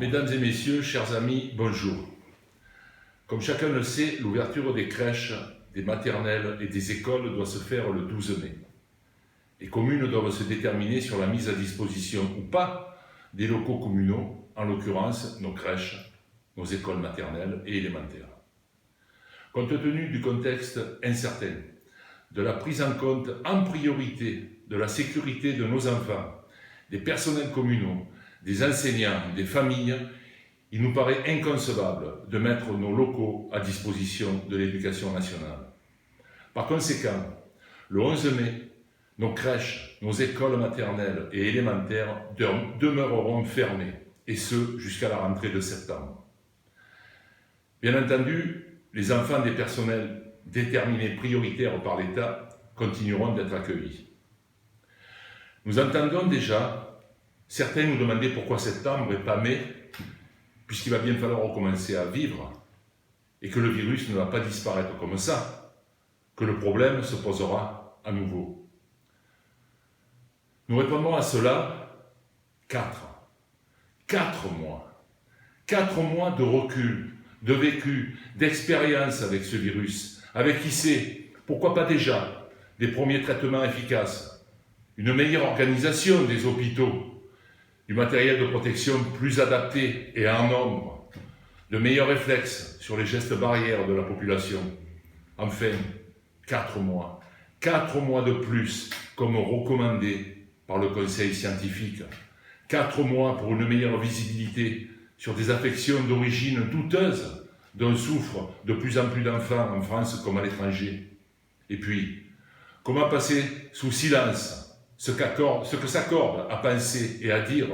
Mesdames et messieurs, chers amis, bonjour. Comme chacun le sait, l'ouverture des crèches, des maternelles et des écoles doit se faire le 12 mai. Les communes doivent se déterminer sur la mise à disposition ou pas des locaux communaux, en l'occurrence nos crèches, nos écoles maternelles et élémentaires. Compte tenu du contexte incertain, de la prise en compte en priorité de la sécurité de nos enfants, des personnels communaux, des enseignants, des familles, il nous paraît inconcevable de mettre nos locaux à disposition de l'éducation nationale. Par conséquent, le 11 mai, nos crèches, nos écoles maternelles et élémentaires demeureront fermées, et ce jusqu'à la rentrée de septembre. Bien entendu, les enfants des personnels déterminés prioritaires par l'État continueront d'être accueillis. Nous entendons déjà certains nous demander pourquoi septembre et pas mai, puisqu'il va bien falloir recommencer à vivre et que le virus ne va pas disparaître comme ça, que le problème se posera à nouveau. Nous répondons à cela 4 mois. 4 mois de recul, de vécu, d'expérience avec ce virus, avec qui sait, pourquoi pas déjà, des premiers traitements efficaces, une meilleure organisation des hôpitaux, du matériel de protection plus adapté et en nombre, de meilleurs réflexes sur les gestes barrières de la population. Enfin, 4 mois. 4 mois de plus, comme recommandé par le Conseil scientifique. 4 mois pour une meilleure visibilité sur des affections d'origine douteuse dont souffrent de plus en plus d'enfants en France comme à l'étranger. Et puis, comment passer sous silence ce que s'accordent à penser et à dire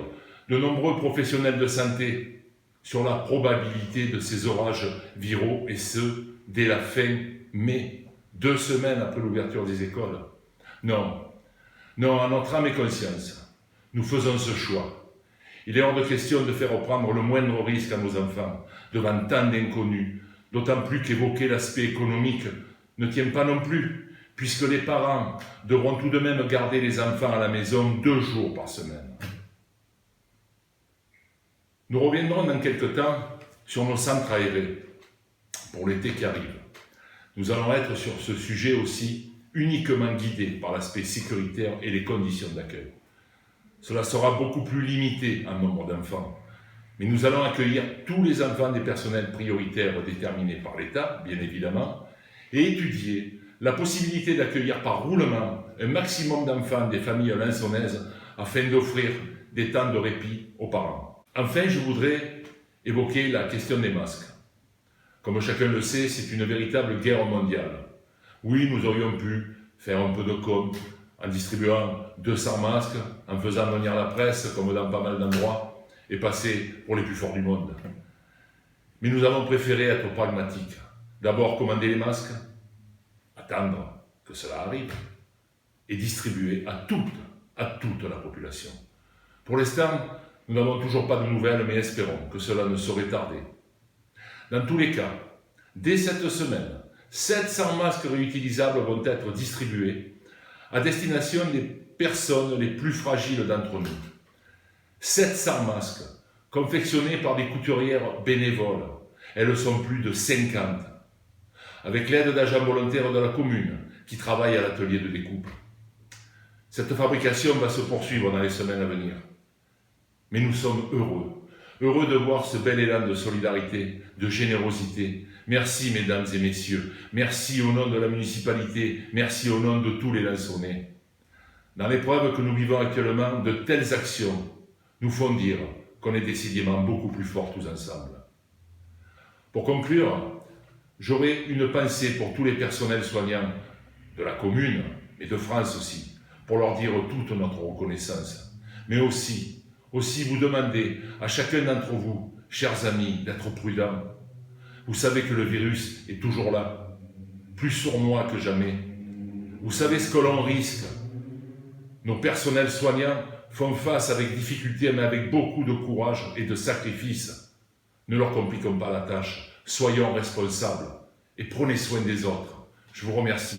de nombreux professionnels de santé sur la probabilité de ces orages viraux, et ce, dès la fin mai, 2 semaines après l'ouverture des écoles? Non, à notre âme et conscience, nous faisons ce choix. Il est hors de question de faire prendre le moindre risque à nos enfants devant tant d'inconnus, d'autant plus qu'évoquer l'aspect économique ne tient pas non plus, puisque les parents devront tout de même garder les enfants à la maison 2 jours par semaine. Nous reviendrons dans quelques temps sur nos centres aérés pour l'été qui arrive. Nous allons être sur ce sujet aussi uniquement guidés par l'aspect sécuritaire et les conditions d'accueil. Cela sera beaucoup plus limité en nombre d'enfants, mais nous allons accueillir tous les enfants des personnels prioritaires déterminés par l'État, bien évidemment, et étudier la possibilité d'accueillir par roulement un maximum d'enfants des familles lensonnaises afin d'offrir des temps de répit aux parents. Enfin, je voudrais évoquer la question des masques. Comme chacun le sait, c'est une véritable guerre mondiale. Oui, nous aurions pu faire un peu de com en distribuant 200 masques, en faisant venir la presse, comme dans pas mal d'endroits, et passer pour les plus forts du monde. Mais nous avons préféré être pragmatiques. D'abord, commander les masques, attendre que cela arrive, et distribuer à toute la population. Pour l'instant, nous n'avons toujours pas de nouvelles, mais espérons que cela ne saurait tarder. Dans tous les cas, dès cette semaine, 700 masques réutilisables vont être distribués à destination des personnes les plus fragiles d'entre nous. 700 masques confectionnés par des couturières bénévoles. Elles sont plus de 50. Avec l'aide d'agents volontaires de la commune qui travaillent à l'atelier de découpe. Cette fabrication va se poursuivre dans les semaines à venir. Mais nous sommes heureux de voir ce bel élan de solidarité, de générosité. Merci mesdames et messieurs, merci au nom de la municipalité, merci au nom de tous les Lensonnais. Dans l'épreuve que nous vivons actuellement, de telles actions nous font dire qu'on est décidément beaucoup plus forts tous ensemble. Pour conclure, j'aurai une pensée pour tous les personnels soignants de la commune et de France aussi, pour leur dire toute notre reconnaissance, mais aussi vous demander à chacun d'entre vous, chers amis, d'être prudents. Vous savez que le virus est toujours là, plus sournois que jamais. Vous savez ce que l'on risque. Nos personnels soignants font face avec difficulté, mais avec beaucoup de courage et de sacrifice. Ne leur compliquons pas la tâche, soyons responsables et prenez soin des autres. Je vous remercie.